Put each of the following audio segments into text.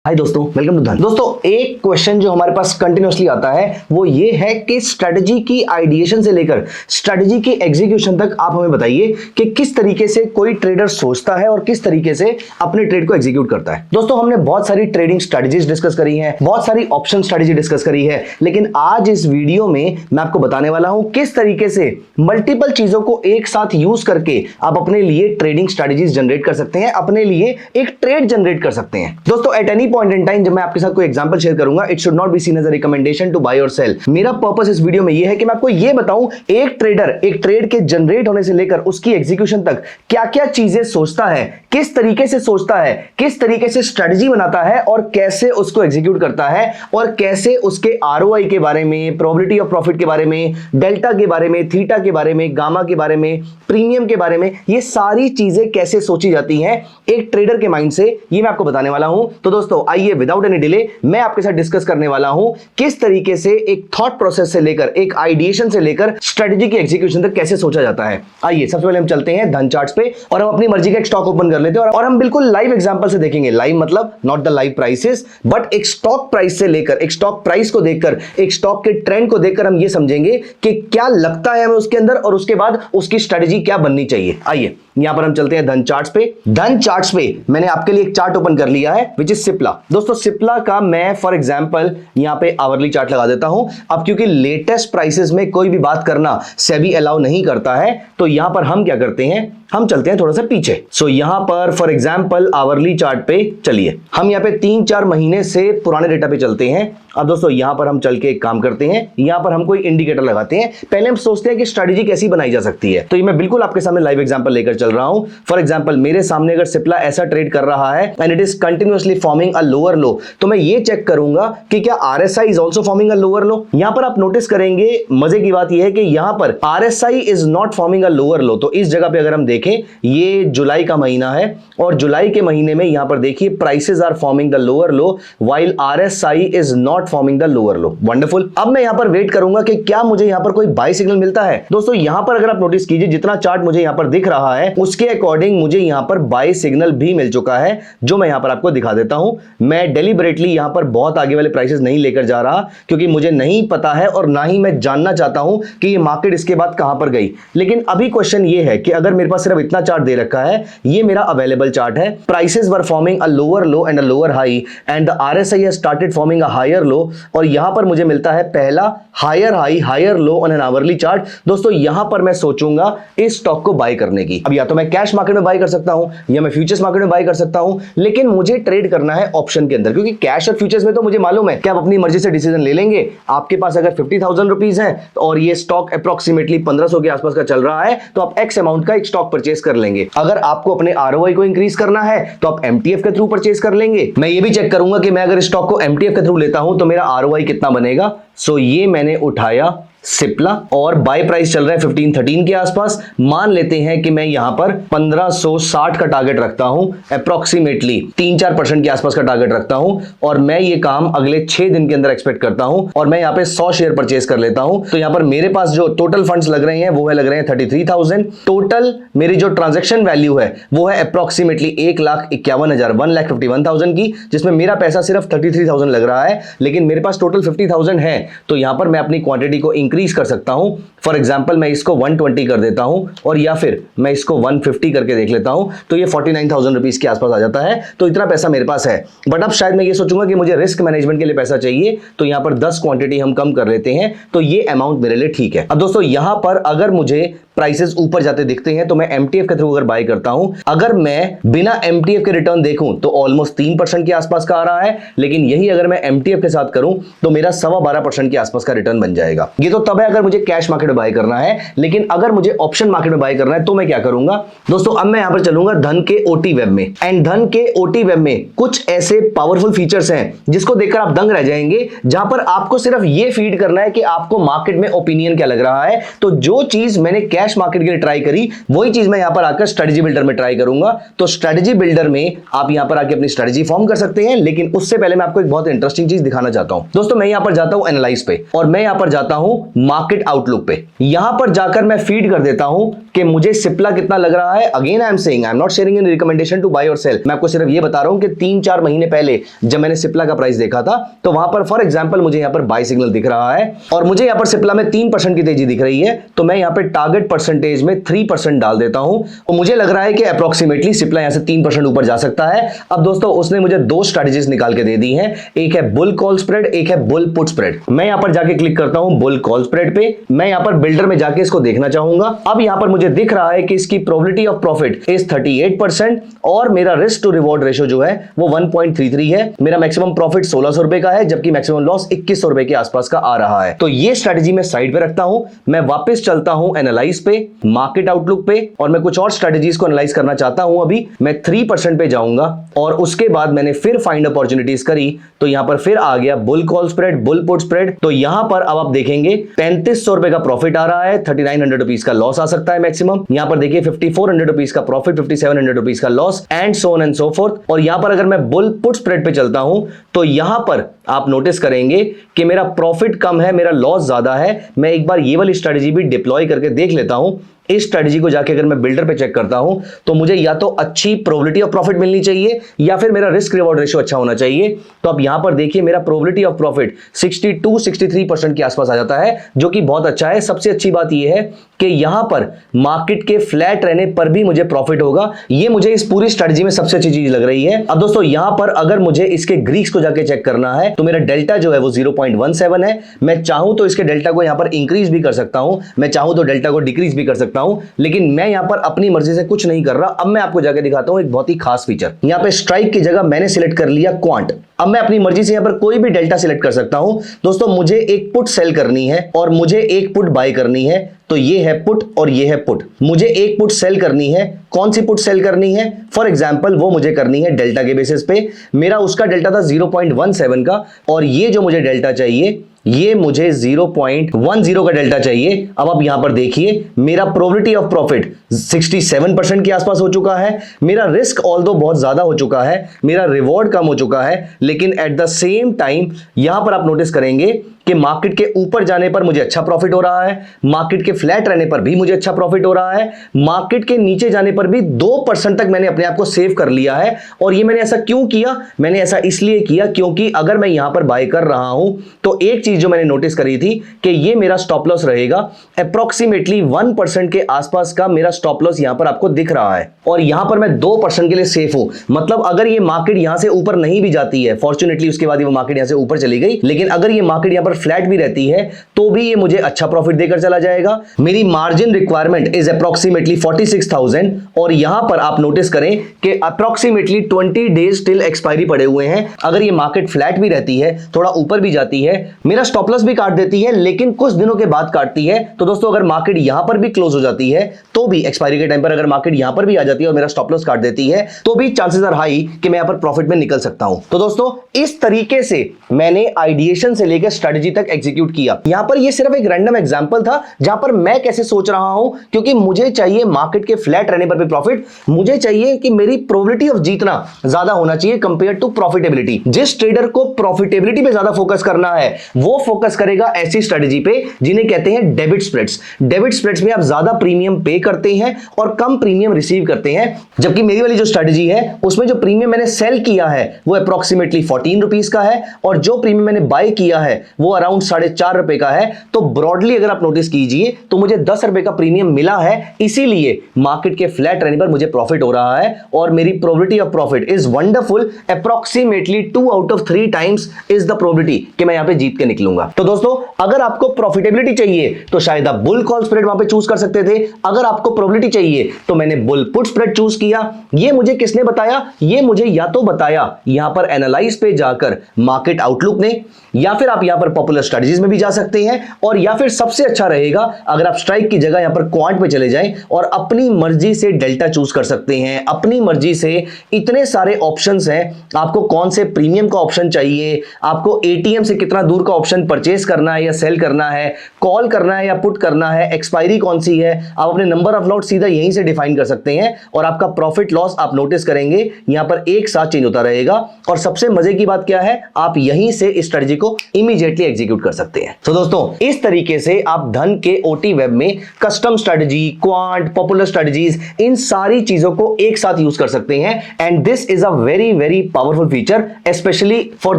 हाय दोस्तों, welcome to धन। दोस्तों, एक क्वेश्चन जो हमारे पास कंटिन्यूअसली आता है वो ये है कि स्ट्रेटजी की आइडिएशन से लेकर स्ट्रेटजी की एग्जीक्यूशन तक आप हमें बताइए कि किस तरीके से कोई ट्रेडर सोचता है और किस तरीके से अपने ट्रेड को एग्जीक्यूट करता है। दोस्तों, हमने बहुत सारी ट्रेडिंग स्ट्रेटजीज डिस्कस करी हैं, बहुत सारी ऑप्शन स्ट्रेटजी डिस्कस करी है, लेकिन आज इस वीडियो में मैं आपको बताने वाला हूं किस तरीके से मल्टीपल चीजों को एक साथ यूज करके आप अपने लिए ट्रेडिंग स्ट्रेटजीज जनरेट कर सकते हैं, अपने लिए एक ट्रेड जनरेट कर सकते हैं। दोस्तों, at any point in time जब मैं आपके साथ कोई एग्जांपल शेयर करूंगा, it should not be seen as a recommendation to buy और सेल। मेरा पर्पस इस वीडियो में यह है कि मैं आपको यह बताऊं एक ट्रेडर एक ट्रेड के जनरेट होने से लेकर उसकी एग्जीक्यूशन तक क्या क्या चीजें सोचता है, किस तरीके से सोचता है, किस तरीके से स्ट्रेटजी बनाता है और कैसे उसको एग्जीक्यूट करता है, और कैसे उसके आरओआई के बारे में, प्रोबेबिलिटी ऑफ प्रॉफिट के बारे में, डेल्टा के बारे में, थीटा के बारे में, गामा के बारे में, प्रीमियम के बारे में, ये सारी चीजें कैसे सोची जाती हैं एक ट्रेडर के माइंड से, ये मैं आपको बताने वाला हूं। तो दोस्तों, आइए विदाउट एनी डिले मैं आपके साथ डिस्कस करने वाला हूं किस तरीके से एक थॉट प्रोसेस से लेकर, एक आइडिएशन से लेकर स्ट्रेटजी की एग्जीक्यूशन तक कैसे सोचा जाता है। आइए सबसे पहले हम चलते हैं धन चार्ट्स पे और हम अपनी मर्जी का एक स्टॉक ओपन कर लेते हैं और हम बिल्कुल लाइव एग्जांपल से देखेंगे। लाइव मतलब not the live prices, but एक स्टॉक प्राइस से लेकर, एक स्टॉक प्राइस को देखकर, एक स्टॉक के ट्रेंड को देखकर हम ये समझेंगे कि क्या लगता है हमें उसके अंदर और उसके बाद उसकी स्ट्रेटजी क्या बननी चाहिए। आइए यहां पर हम चलते हैं धन चार्ट्स पे। धन चार्ट्स पे मैंने आपके लिए एक चार्ट ओपन कर लिया है विच इज सिप्ला। दोस्तों, सिप्ला का मैं फॉर एग्जांपल यहां पे आवरली चार्ट लगा देता हूं। अब क्योंकि लेटेस्ट प्राइसेस में कोई भी बात करना सेबी अलाउ नहीं करता है, तो यहां पर हम क्या करते हैं, हम चलते हैं थोड़ा सा पीछे। सो यहां पर फॉर एग्जांपल आवरली चार्ट पे चलिए, हम यहां पे 3-4 महीने से पुराने डेटा पे चलते हैं। अब दोस्तों, यहां पर हम चल के एक काम करते हैं, यहां पर हम कोई इंडिकेटर लगाते हैं। पहले हम सोचते हैं कि स्ट्रेटजी कैसी बनाई जा सकती है। तो ये मैं बिल्कुल आपके सामने लाइव एग्जांपल लेकर चल रहा हूं। फॉर एग्जांपल, मेरे सामने अगर सिप्ला ऐसा ट्रेड कर रहा है and it is continuously forming a lower लो, तो मैं ये चेक करूंगा कि क्या RSI is also forming a lower लो। यहां पर आप नोटिस करेंगे, मजे की बात यह है कि यहां पर RSI is not forming a lower लो। तो इस जगह पे अगर हम देखें, ये जुलाई का महीना है और जुलाई के महीने में यहां पर देखिए prices are forming the lower low while RSI is not forming the lower low. Wonderful. अब मैं यहां पर वेट करूंगा कि क्या मुझे यहां पर कोई बाय सिग्नल मिलता है। दोस्तों, यहां पर अगर आप नोटिस कीजिए, जितना चार्ट मुझे यहां पर दिख रहा है उसके अकॉर्डिंग मुझे यहां पर बाय सिग्नल भी मिल चुका है, जो मैं यहां पर आपको दिखा देता हूं। मैं डेलिबरेटली यहां पर बहुत आगे वाले प्राइसेस नहीं लेकर जा रहा, क्योंकि मुझे नहीं पता है और ना ही मैं जानना चाहता हूं कि ये मार्केट इसके बाद कहां पर गई। लेकिन अभी क्वेश्चन ये है कि अगर मेरे पास सिर्फ इतना चार्ट दे रखा है, ये मेरा अवेलेबल चार्ट है, prices were forming a lower low and a lower high and the RSI has started forming a higher low, और यहां पर मुझे मिलता है पहला higher high higher low on an hourly chart. दोस्तों, यहां पर मैं सोचूंगा इस स्टॉक को बाय करने की। अब या तो मैं कैश मार्केट में बाय कर सकता हूं या मैं फ्यूचर्स मार्केट में बाय कर सकता हूं, लेकिन मुझे ट्रेड करना है ऑप्शन के अंदर, क्योंकि कैश और फ्यूचर्स में तो मुझे मालूम है कि आप अपनी मर्जी से डिसीजन ले लेंगे। आपके पास अगर 50,000 रुपीज है और ये स्टॉक अप्रोक्सीमेटली 1500 के आसपास का चल रहा है, तो आप एक्स अमाउंट का एक स्टॉक परचेस कर लेंगे। अगर आपको अपने आरओआई को इंक्रीज करना है तो आप एमटीएफ के थ्रू परचेस कर लेंगे। मैं ये भी चेक करूंगा कि मैं अगर स्टॉक को एमटीएफ के थ्रू लेता हूं तो मेरा आरओआई कितना बनेगा। सो ये मैंने उठाया सिप्ला और बाय प्राइस चल रहा है 15-13 के आसपास। मान लेते हैं कि मैं यहां पर 1560 का टारगेट रखता हूं, अप्रोक्सीमेटली 3-4% के आसपास का टारगेट रखता हूं, और मैं ये काम अगले 6 दिन के अंदर एक्सपेक्ट करता हूं और मैं यहां पे 100 शेयर परचेस कर लेता हूं। तो यहां पर मेरे पास जो टोटल फंड्स लग रहे हैं वो है लग रहे हैं 33,000। टोटल मेरी जो ट्रांजेक्शन वैल्यू है वो है अप्रोक्सीमेटली 1,51,000 1,51,000 की, जिसमें मेरा पैसा सिर्फ 33,000 लग रहा है, लेकिन मेरे पास टोटल 50,000 है। तो यहां पर मैं अपनी क्वांटिटी को इंक्रीज कर सकता हूं। फॉर एग्जांपल, मैं इसको 120 कर देता हूं और या फिर मैं इसको 150 करके देख लेता हूं, तो ये 49,000 रुपीज के आसपास आ जाता है। तो इतना पैसा मेरे पास है, बट अब शायद मैं ये सोचूंगा कि मुझे रिस्क मैनेजमेंट के लिए पैसा चाहिए, तो यहां पर 10 क्वांटिटी हम कम कर लेते हैं, तो ये अमाउंट मेरे लिए ठीक है। अब दोस्तों, यहां पर अगर मुझे प्राइसेस ऊपर जाते दिखते हैं तो मैं एमटीएफ के थ्रू अगर बाय करता हूं, अगर मैं बिना एमटीएफ के रिटर्न देखूं तो ऑलमोस्ट 3% के आसपास का आ रहा है, लेकिन यही अगर मैं एमटीएफ के साथ करूं तो मेरा 12.25% के आसपास का रिटर्न बन जाएगा। ये तो तब है अगर मुझे कैश मार्केट में बाय करना है, लेकिन अगर मुझे ऑप्शन मार्केट में बाय करना है तो मैं क्या करूंगा। दोस्तों, अब मैं यहां पर चलूंगा धन के ओटी वेब में, एंड धन के ओटी वेब में कुछ ऐसे पावरफुल फीचर्स हैं जिसको देखकर आप दंग रह जाएंगे, जहां पर आपको सिर्फ ये फीड करना है कि आपको मार्केट में ओपिनियन क्या लग रहा है। तो जो चीज मैंने कैश मार्केट के लिए ट्राई करी, वही चीज मैं यहां पर आकर स्ट्रेटजी बिल्डर में ट्राई करूंगा। तो स्ट्रेटजी बिल्डर में आप यहां पर आके अपनी स्ट्रेटजी फॉर्म कर सकते हैं, लेकिन उससे पहले मैं आपको एक बहुत इंटरेस्टिंग चीज दिखाना चाहता हूं। दोस्तों, मैं यहां पर जाता हूं एनालाइज पे और मैं यहां पर जाता हूं मार्केट आउटलुक पे। यहां पर जाकर मैं फीड कर देता हूं कि मुझे सिप्ला कितना लग रहा है। Again I am saying I am not sharing any recommendation to buy और सेल। मैं आपको सिर्फ ये बता रहा हूं कि 3-4 महीने पहले जब मैंने सिप्ला का प्राइस देखा था तो वहां पर फॉर एग्जांपल मुझे यहां पर बाय सिग्नल दिख रहा है और मुझे यहां पर सिप्ला में 3% की तेजी दिख रही है, तो मैं यहां पे टारगेट परसेंटेज में 3% डाल देता हूं और मुझे लग रहा है कि अप्रोक्सीमेटली सिप्ला यहां से 3% ऊपर जा सकता है। अब दोस्तों उसने मुझे दो स्ट्रेटजीज निकाल के दे दी हैं, एक है बुल कॉल स्प्रेड, एक है बुल पुट स्प्रेड। मैं यहां पर जाके क्लिक करता हूं बुल कॉल स्प्रेड पे। मैं यहां पर बिल्डर में जाके इसको देखना चाहूंगा। अब यहां पर मुझे दिख रहा है कि इसकी प्रोबेबिलिटी ऑफ प्रॉफिट इज 38% और मेरा रिस्क टू रिवॉर्ड रेशियो जो है वो 1.33 है। मेरा मैक्सिमम प्रॉफिट 1600 रुपए का है जबकि मैक्सिमम लॉस 2100 रुपए के आसपास का आ रहा है। तो ये स्ट्रेटजी मैं साइड पे रखता हूं। मैं वापस चलता हूं एनालाइज पे, मार्केट आउटलुक पे, और मैं कुछ और स्ट्रेटजीज को एनालाइज करना चाहता हूं। अभी मैं 3% पे जाऊंगा और उसके बाद मैंने फिर फाइंड अपॉर्चुनिटीज करी तो यहां पर फिर आ गया bull call spread, bull put spread. तो यहां पर अब आप देखेंगे 3500 रुपए का प्रॉफिट आ रहा है, 3900 रुपीज का लॉस आ सकता है मैक्सिमम। यहां पर देखिए 5400 रुपीज का प्रॉफिट, 5700 रुपीज का loss and so on and so fourth. और यहां पर अगर मैं बुल पुट स्प्रेड पे चलता हूं तो यहां पर आप नोटिस करेंगे कि मेरा प्रॉफिट कम है, मेरा लॉस ज्यादा है। मैं एक बार ये वाली स्ट्रेटजी भी डिप्लॉय करके देख लेता हूं। इस स्ट्रेटजी को जाके अगर मैं बिल्डर पे चेक करता हूं तो मुझे या तो अच्छी प्रोबेबिलिटी ऑफ प्रॉफिट मिलनी चाहिए या फिर मेरा रिस्क रिवॉर्ड रेशियो अच्छा होना चाहिए। तो अब यहां पर देखिए मेरा प्रोबेबिलिटी ऑफ प्रॉफिट 62-63% के आसपास आ जाता है, जो कि बहुत अच्छा है। सबसे अच्छी बात यह है कि यहां पर मार्केट के फ्लैट रहने पर भी मुझे प्रॉफिट होगा। ये मुझे इस पूरी स्ट्रेटजी में सबसे अच्छी चीज लग रही है। अब दोस्तों यहां पर अगर मुझे इसके ग्रीक्स को जाके चेक करना है तो मेरा डेल्टा जो है वो 0.17 है। मैं चाहूं तो इसके डेल्टा को यहां पर इंक्रीज भी कर सकता हूं, मैं चाहूं तो डेल्टा को डिक्रीज भी कर सकता हूं, लेकिन मैं यहां पर अपनी मर्जी से कुछ नहीं कर रहा। अब मैं आपको जाके दिखाता हूं एक बहुत ही खास फीचर। यहां पे स्ट्राइक की जगह मैंने सिलेक्ट कर लिया क्वांट। अब मैं अपनी मर्जी से यहां पर कोई भी डेल्टा सिलेक्ट कर सकता हूं। दोस्तों मुझे एक पुट सेल करनी है और मुझे एक पुट बाय करनी है, तो ये है पुट और ये है पुट। मुझे एक पुट सेल करनी है। कौन सी पुट सेल करनी है? फॉर एग्जांपल वो मुझे करनी है डेल्टा के बेसिस पे। मेरा उसका डेल्टा था 0.17 का और ये जो मुझे डेल्टा चाहिए ये मुझे 0.10 का डेल्टा चाहिए। अब आप यहां पर देखिए मेरा प्रोबेबिलिटी ऑफ प्रॉफिट 67% के आसपास हो चुका है। मेरा रिस्क ऑल्दो बहुत ज्यादा हो चुका है, मेरा रिवॉर्ड कम हो चुका है, लेकिन एट द सेम टाइम यहां पर आप नोटिस करेंगे कि मार्केट के ऊपर जाने पर मुझे अच्छा प्रॉफिट हो रहा है, मार्केट के फ्लैट रहने पर भी मुझे अच्छा प्रॉफिट हो रहा है, मार्केट के नीचे जाने पर भी 2% तक मैंने अपने आप को सेव कर लिया है। और ये मैंने ऐसा क्यों किया? मैंने ऐसा इसलिए किया क्योंकि अगर मैं यहां पर बाय कर रहा हूं तो एक चीज जो मैंने नोटिस करी थी कि ये मेरा स्टॉप लॉस रहेगा अप्रोक्सीमेटली 1% के आसपास का मेरा स्टॉप लॉस यहां पर आपको दिख रहा है और यहां पर मैं 2% के लिए सेफ हूं। मतलब अगर ये मार्केट यहां से ऊपर नहीं भी जाती है, फॉर्चुनेटली उसके बाद वो मार्केट यहां से ऊपर चली गई, लेकिन अगर ये मार्केट यहां पर फ्लैट भी रहती है तो भी ये मुझे अच्छा प्रॉफिट देकर चला जाएगा। मेरी मार्जिन रिक्वायरमेंट इज अप्रोक्सीमेटली 46,000 और यहां पर आप नोटिस करें कि अप्रोक्सीमेटली 20 डेज टिल एक्सपायरी पड़े हुए हैं। अगर ये मार्केट फ्लैट भी रहती है, थोड़ा ऊपर भी जाती है, मेरा स्टॉप लॉस भी काट देती है, लेकिन कुछ दिनों के बाद काटती है। तो दोस्तों अगर मार्केट यहां पर भी क्लोज हो जाती है तो भी एक्सपायरी के टाइम पर अगर मार्केट यहां पर भी आ जाती है और मेरा स्टॉप लॉस काट देती है तो भी चांसेस आर हाई कि मैं यहां पर प्रॉफिट में निकल सकता हूं। तो दोस्तों इस तरीके से मैंने आइडिएशन से लेकर स्ट्रेटजी तक एग्जीक्यूट किया। यहां पर ये सिर्फ एक रैंडम एग्जांपल था जहां पर मैं कैसे सोच रहा हूं, क्योंकि मुझे चाहिए मार्केट के फ्लैट रहने पर भी प्रॉफिट। मुझे चाहिए कि मेरी प्रोबेबिलिटी ऑफ जीतना ज्यादा होना चाहिए कंपेयर टू प्रॉफिटेबिलिटी। जिस ट्रेडर को प्रॉफिटेबिलिटी पे ज्यादा फोकस करना है वो फोकस करेगा ऐसी स्ट्रेटजी पे जिन्हें कहते हैं डेबिट स्प्रेड्स। डेबिट स्प्रेड्स में आप ज्यादा प्रीमियम पे करते हैं और कम प्रीमियम रिसीव करते हैं, जबकि मेरी वाली जो स्ट्रेटजी है उसमें जो प्रीमियम मैंने सेल किया है वो अप्रोक्सीमेटली 14 रुपीज का है और जो प्रीमियम मैंने बाय किया है वो अराउंड 4.5 रुपए का है। तो ब्रॉडली अगर आप नोटिस कीजिए तो मुझे 10 रुपए का प्रीमियम मिला है, इसीलिए मार्केट के फ्लैट रहने पर मुझे प्रॉफिट हो रहा है और मेरी probability of profit is wonderful. Approximately 2 out of 3 times is the probability कि मैं यहां पे जीत के निकलूंगा। तो दोस्तों अगर आपको प्रॉफिटेबिलिटी चाहिए तो शायद आप बुल कॉल स्प्रेड वहां पे चूज कर सकते थे। अगर आपको प्रोबेबिलिटी चाहिए तो मैंने बुल पुट स्प्रेड चूज किया। ये मुझे किसने बताया? ये मुझे या तो बताया यहां पर एनालाइज पे जाकर मार्केट आउटलुक ने, या फिर आप यहां पर पॉपुलर स्ट्रेटजीज में भी जा सकते हैं, और या फिर सबसे अच्छा रहेगा अगर आप स्ट्राइक की जगह यहां पर क्वांट पे चले जाएं और अपनी मर्जी से डेल्टा चूज कर सकते हैं। अपनी मर्जी से इतने सारे ऑप्शंस हैं, आपको कौन से प्रीमियम का ऑप्शन चाहिए, आपको एटीएम से कितना दूर का ऑप्शन परचेज करना है या सेल करना है, कॉल करना है या पुट करना है, एक्सपायरी कौन सी है, आप अपने नंबर ऑफ कॉल आउट सीधा यहीं से डिफाइन कर सकते हैं और आपका प्रॉफिट लॉस आप नोटिस करेंगे यहां पर एक साथ चेंज होता रहेगा। और सबसे मजे की बात क्या है, आप यहीं से इस स्ट्रेटजी को इमीडिएटली एग्जीक्यूट कर सकते हैं। तो दोस्तों इस तरीके से आप धन के ओटी वेब में custom strategy, quant, popular strategies, इन सारी चीजों को एक साथ यूज कर सकते हैं। And this is a very very powerful feature, specially for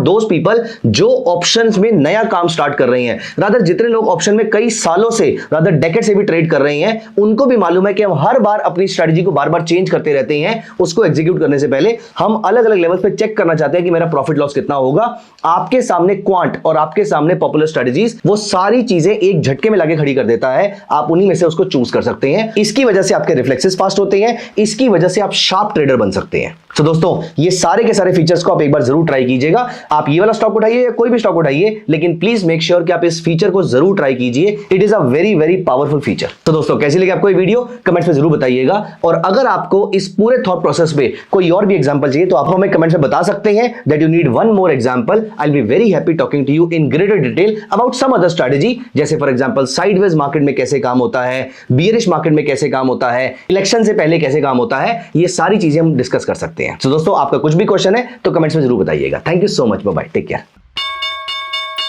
those people जो ऑप्शंस में नया काम स्टार्ट कर रहे हैं। रादर जितने लोग ऑप्शन में कई सालों से, रादर डेकेड से भी ट्रेड कर रहे हैं, उनको भी मालूम है कि हम हर बार अपनी स्ट्रेटजी को बार बार चेंज करते रहते हैं। उसको एग्जीक्यूट करने से पहले हम अलग अलग लेवल पे चेक करना चाहते हैं कि मेरा प्रॉफिट लॉस कितना होगा। आपके सामने क्वांट और आपके सामने पॉपुलर स्ट्रेटजीज वो सारी चीजें एक झटके में लाके खड़ी कर देता है। आप उन्हीं में से उसको चूज कर सकते हैं। इसकी वजह से आपके रिफ्लेक्सेस फास्ट होते हैं, इसकी वजह से आप शार्प ट्रेडर बन सकते हैं। तो दोस्तों ये सारे के सारे फीचर्स को आप एक बार जरूर ट्राई कीजिएगा। आप ये वाला स्टॉक उठाइए या कोई भी स्टॉक उठाइए, लेकिन प्लीज मेक श्योर कि आप इस फीचर को जरूर ट्राई कीजिए। It is a very very powerful feature. तो दोस्तों कैसी लगी आपको ये वीडियो, कमेंट्स में जरूर बताइएगा। और अगर आपको इस पूरे थॉट प्रोसेस में कोई और भी एग्जांपल चाहिए तो आप हमें कमेंट्स में बता सकते हैं that you need one more example. I will be very happy talking to you in greater detail about some other strategy, जैसे फॉर एग्जांपल साइडवेज मार्केट में कैसे काम होता है, बियरिश मार्केट में कैसे काम होता है, इलेक्शन से पहले कैसे काम होता है, ये सारी चीजें हम डिस्कस कर सकते हैं। तो दोस्तों आपका कुछ भी क्वेश्चन है तो कमेंट्स में जरूर बताइएगा। Thank you so much, bye bye, take care.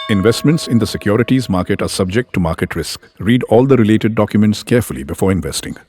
Investments in the securities market are subject to market risk. Read all the related documents carefully before investing.